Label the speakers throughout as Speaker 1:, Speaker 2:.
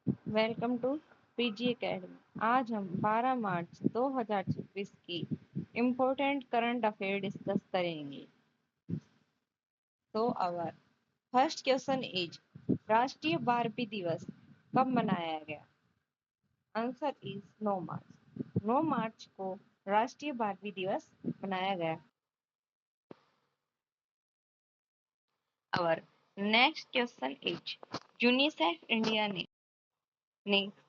Speaker 1: Welcome to PG academy. आज हम 12 मार्च 2026 की इम्पोर्टेंट करंट अफेयर डिस्कस करेंगे। तो आवर फर्स्ट क्वेश्चन इज, राष्ट्रीय बारहवीं दिवस कब मनाया गया? आंसर इज 9 मार्च। 9 मार्च को राष्ट्रीय बारहवीं दिवस मनाया गया। Our next question is, UNICEF India ने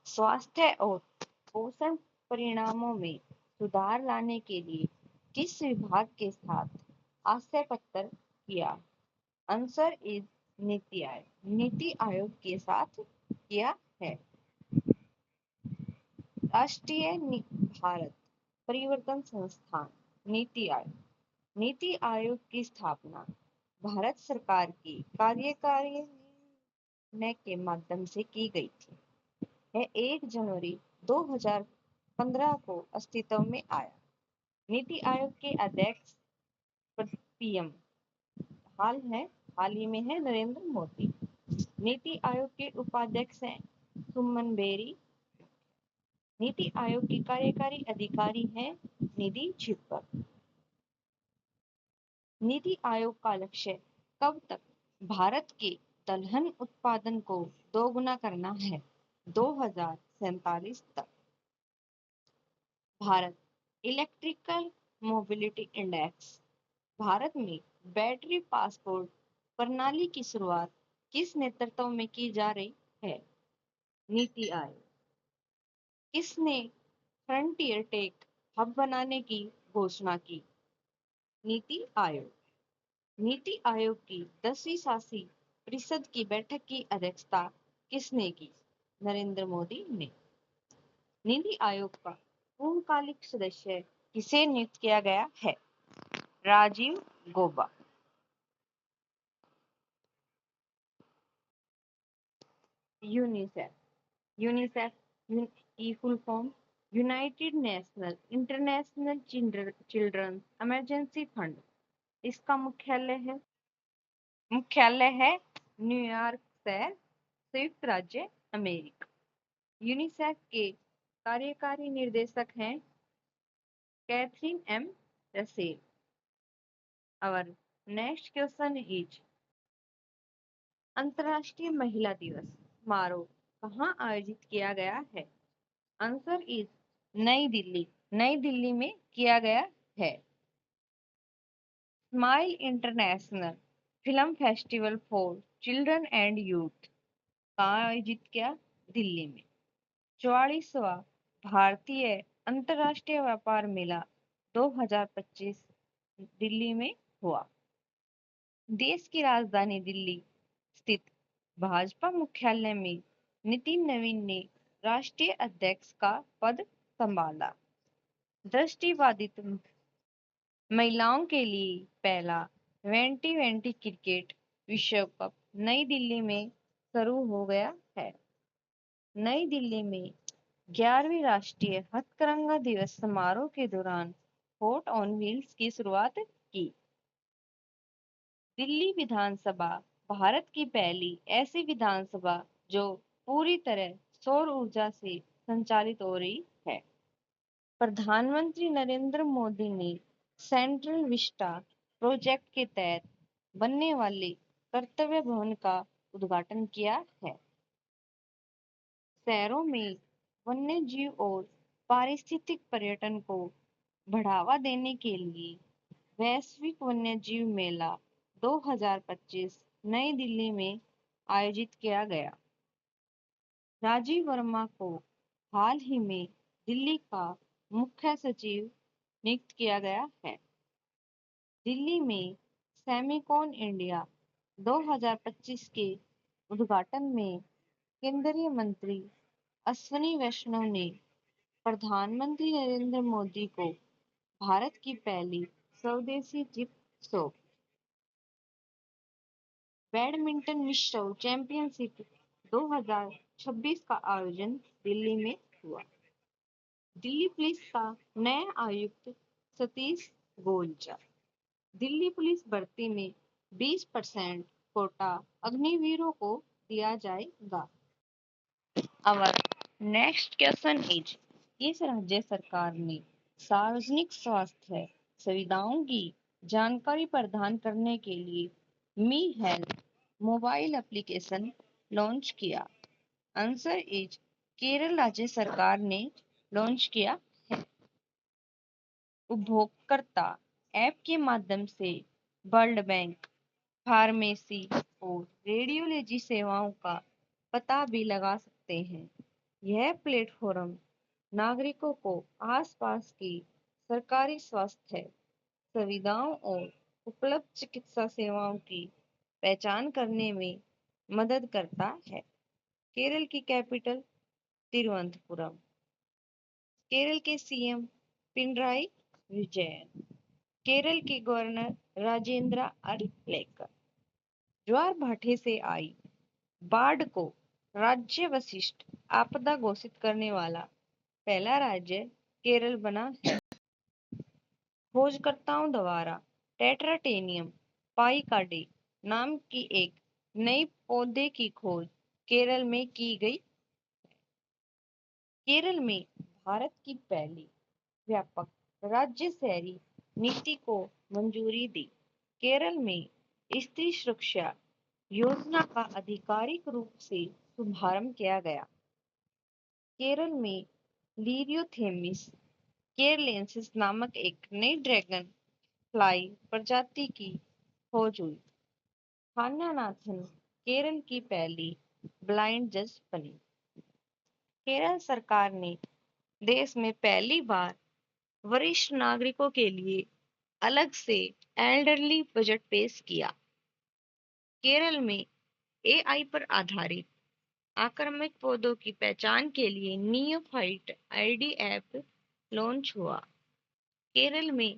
Speaker 1: स्वास्थ्य और पोषण परिणामों में सुधार लाने के लिए किस विभाग के साथ आशय पत्र किया? Answer is NITI Aayog. नीति आयोग के साथ किया है। राष्ट्रीय भारत परिवर्तन संस्थान नीति आयोग। नीति आयोग की स्थापना भारत सरकार की कार्यकारी निर्णय के माध्यम से की गई थी। यह 1 जनवरी 2015 को अस्तित्व में आया। नीति आयोग के अध्यक्ष पीएम हाल ही में है नरेंद्र मोदी। नीति आयोग के उपाध्यक्ष हैं सुमन बेरी। नीति आयोग की कार्यकारी अधिकारी हैं निधि छिब्बर। नीति आयोग का लक्ष्य कब तक भारत के दलहन उत्पादन को दोगुना करना है? 2047 तक। Bharat electrical mobility index. Bharat में बैटरी पासपोर्ट प्रणाली की शुरुआत किस नेतृत्व में की जा रही है? नीति आयोग। किसने फ्रंटियर टेक हब बनाने की घोषणा की? नीति आयोग। नीति आयोग की 10वीं शासी परिषद की बैठक की अध्यक्षता किसने की? नरेंद्र मोदी ने। नीति आयोग का पूर्णकालिक सदस्य किसे नियुक्त किया गया है? राजीव गौबा। यूनिसेफ। यूनिसेफ की full form United national international children emergency fund. इसका मुख्यालय है न्यूयॉर्क शहर, संयुक्त राज्य अमेरिका। यूनिसेफ के कार्यकारी निर्देशक हैं कैथरीन एम रसेल। और नेक्स्ट क्वेश्चन इज, अंतर्राष्ट्रीय महिला दिवस समारोह कहाँ आयोजित किया गया है? आंसर इज नई दिल्ली। नई दिल्ली में किया गया है। Smile international film festival for children and youth कहाँ आयोजित किया? दिल्ली में। 44वां भारतीय अंतर्राष्ट्रीय व्यापार मेला 2025 दिल्ली में हुआ। देश की राजधानी दिल्ली स्थित भाजपा मुख्यालय में नितिन नवीन ने राष्ट्रीय अध्यक्ष का पद संभाला। दृष्टिबाधित महिलाओं के लिए पहला T20 क्रिकेट विश्व कप नई दिल्ली में शुरू हो गया है। नई दिल्ली में 11वीं राष्ट्रीय हथकरघा दिवस समारोह के दौरान हॉट ऑन व्हील्स की शुरुआत की। दिल्ली विधानसभा भारत की पहली ऐसी विधानसभा जो पूरी तरह सौर ऊर्जा से संचालित हो रही है। प्रधानमंत्री नरेंद्र मोदी ने सेंट्रल विस्टा प्रोजेक्ट के तहत बनने वाले कर्तव्य भवन का उद्घाटन किया है। शहरों में वन्य जीव और पारिस्थितिक पर्यटन को बढ़ावा देने के लिए वैश्विक वन्य जीव मेला 2025 नई दिल्ली में आयोजित किया गया। राजीव वर्मा को हाल ही में दिल्ली का मुख्य सचिव नियुक्त किया गया है। दिल्ली में सेमिकॉन इंडिया 2025 के उद्घाटन में केंद्रीय मंत्री अश्विनी वैष्णव ने प्रधानमंत्री नरेंद्र मोदी को भारत की पहली स्वदेशी जिप शो बैडमिंटन विश्व चैंपियनशिप 2026 का आयोजन दिल्ली में हुआ। दिल्ली पुलिस का नया आयुक्त सतीश गोलचा। दिल्ली पुलिस भर्ती में 20% कोटा अग्निवीरों को दिया जाएगा। Our next question is, किस राज्य सरकार ने सार्वजनिक स्वास्थ्य सुविधाओं की जानकारी प्रदान करने के लिए मी हेल्थ मोबाइल एप्लीकेशन लॉन्च किया? आंसर इज केरल राज्य सरकार ने लॉन्च किया है। उपभोक्ता ऐप के माध्यम से ब्लड बैंक, फार्मेसी और रेडियोलॉजी सेवाओं का पता भी लगा सकते हैं। यह प्लेटफॉर्म नागरिकों को आसपास की सरकारी स्वास्थ्य सुविधाओं और उपलब्ध चिकित्सा सेवाओं की पहचान करने में मदद करता है। केरल की कैपिटल तिरुवनंतपुरम। केरल के सीएम पिनराई विजयन। केरल के गवर्नर राजेंद्र अरिप्लेकर। ज्वार भाटे से आई बाढ़ को राज्य वशिष्ठ आपदा घोषित करने वाला पहला राज्य केरल बना है। खोजकर्ताओं द्वारा टेट्राटेनियम पाइकाडे नाम की एक नई पौधे की खोज केरल में की गई। केरल में भारत की पहली व्यापक राज्य शहरी नीति को मंजूरी दी। केरल में स्त्री सुरक्षा योजना का आधिकारिक रूप से शुभारंभ किया गया। केरल में लीरियोथेमिस केरलेंसिस नामक एक नई ड्रैगन फ्लाई प्रजाति की खोज हुई। थान्यानाथन केरल की पहली ब्लाइंड जज बनी। केरल सरकार ने देश में पहली बार वरिष्ठ नागरिकों के लिए अलग से एल्डरली बजट पेश किया। केरल में एआई पर आधारित आक्रामक पौधों की पहचान के लिए नियोफाइट आईडी ऐप लॉन्च हुआ। केरल में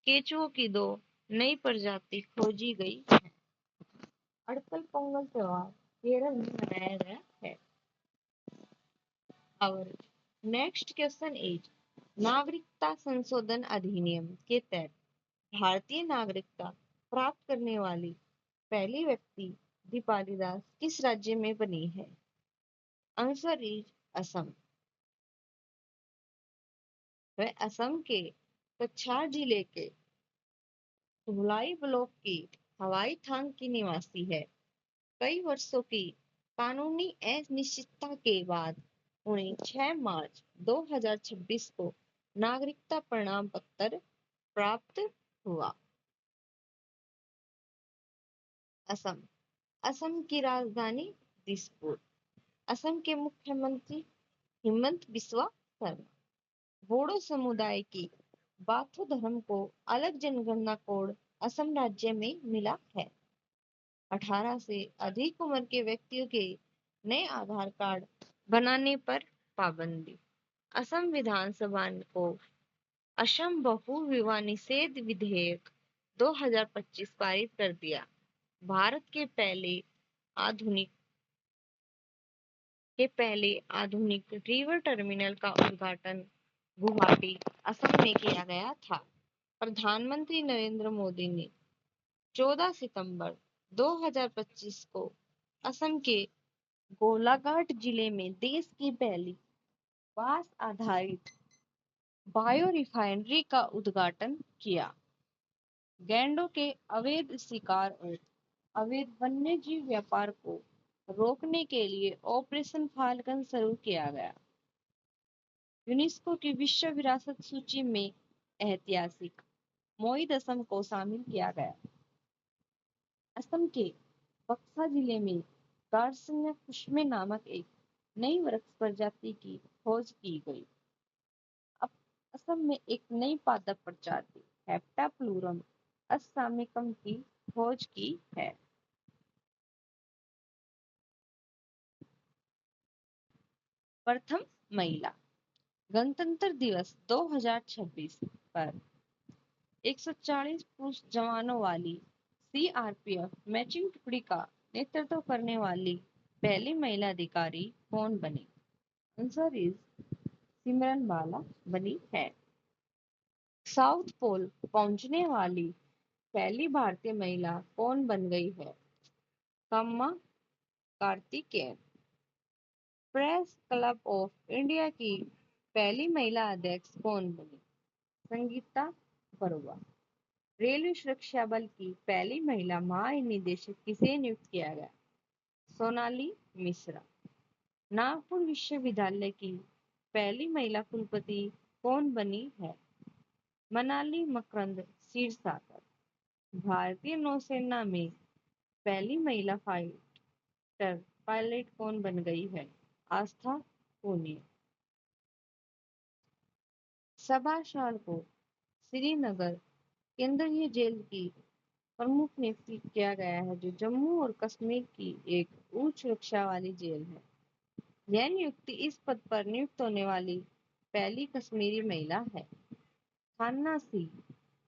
Speaker 1: केंचुओं की दो नई प्रजाति खोजी गई है। अड़कल पोंगल त्योहार केरल में मनाया गया है। और नेक्स्ट क्वेश्चन इज, नागरिकता संशोधन अधिनियम के तहत भारतीय नागरिकता प्राप्त करने वाली पहली व्यक्ति दीपाली दास किस राज्य में बनी है? Answer is Assam. वह असम के कछार जिले के धुलाई ब्लॉक की हवाई थांग की निवासी है। कई वर्षों की कानूनी अनिश्चितता के बाद उन्हें 6 मार्च 2026 को नागरिकता प्रमाण पत्र प्राप्त हुआ। असम। असम की राजधानी दिसपुर। असम के मुख्यमंत्री हिमंत बिस्वा शर्मा। बोडो समुदाय की बाथो धर्म को अलग जनगणना कोड असम राज्य में मिला है। 18 से अधिक उम्र के व्यक्तियों के नए आधार कार्ड बनाने पर पाबंदी। असम विधानसभा को असम बहु विवाह निषेध विधेयक 2025 पारित कर दिया। भारत आधुनिक के पहले आधुनिक रिवर टर्मिनल का उद्घाटन गुवाहाटी, असम में किया गया था। प्रधानमंत्री नरेंद्र मोदी ने 14 सितंबर 2025 को असम के गोलाघाट जिले में देश की पहली बांस आधारित बायो रिफाइनरी का उद्घाटन किया। गैंडों के अवैध शिकार और अवैध वन्यजीव व्यापार को रोकने के लिए ऑपरेशन फाल्कन शुरू किया गया। यूनेस्को की विश्व विरासत सूची में ऐतिहासिक मोई असम को शामिल किया गया। असम के बक्सा जिले में गार्सिनिया कुश्मे नामक एक नई वृक्ष प्रजाति की खोज की गई। अब असम में एक नई पादप प्रजाति हेप्टाप्लूरम अस्सामिकम की खोज की है। प्रथम महिला। गणतंत्र दिवस 2026 पर 140 पुरुष जवानों वाली सीआरपीएफ मैचिंग टुकड़ी का नेतृत्व करने वाली पहली महिला अधिकारी कौन बनी? आंसर इज सिमरन बाला बनी है। साउथ पोल पहुंचने वाली पहली भारतीय महिला कौन बन गई है? Kamma Karthikeyan. Press club of India की पहली महिला अध्यक्ष कौन बनी? संगीता बरुआ। रेलवे सुरक्षा बल की पहली महिला महानिदेशक किसे नियुक्त किया गया? सोनाली मिश्रा। नागपुर विश्वविद्यालय की पहली महिला कुलपति कौन बनी है? मनाली मकरंद क्षीरसागर। भारतीय नौसेना में पहली महिला फाइटर पायलट कौन बन गई है? आस्था पुनिया। सभा साल को श्रीनगर केंद्रीय जेल की प्रमुख नियुक्त किया गया है, जो जम्मू और कश्मीर की एक उच्च सुरक्षा वाली जेल है। यह नियुक्ति इस पद पर नियुक्त होने वाली पहली कश्मीरी महिला है। खान्ना सी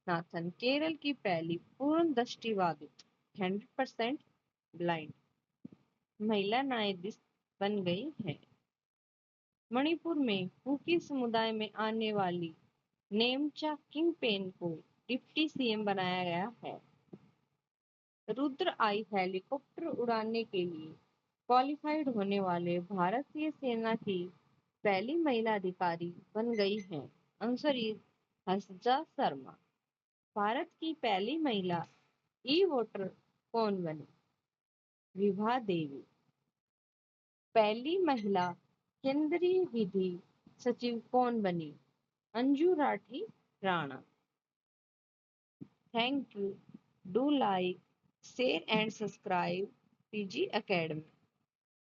Speaker 1: नाथन केरल की पहली पूर्ण दृष्टिबाधित 100% ब्लाइंड महिला न्यायाधीश बन गई है। मणिपुर में कुकी समुदाय में आने वाली नेमचा किंगपेन को डिप्टी सीएम बनाया गया है। रुद्र आई हेलीकॉप्टर उड़ाने के लिए क्वालिफाइड होने वाले भारतीय सेना की पहली महिला अधिकारी बन गई हैं अंसरी हसजा शर्मा। भारत की पहली महिला ई वोटर कौन बनी? विभा देवी। पहली महिला केंद्रीय विधि सचिव कौन बनी? Anju Rathi Rana. Thank you. Do like, share and subscribe PG Academy.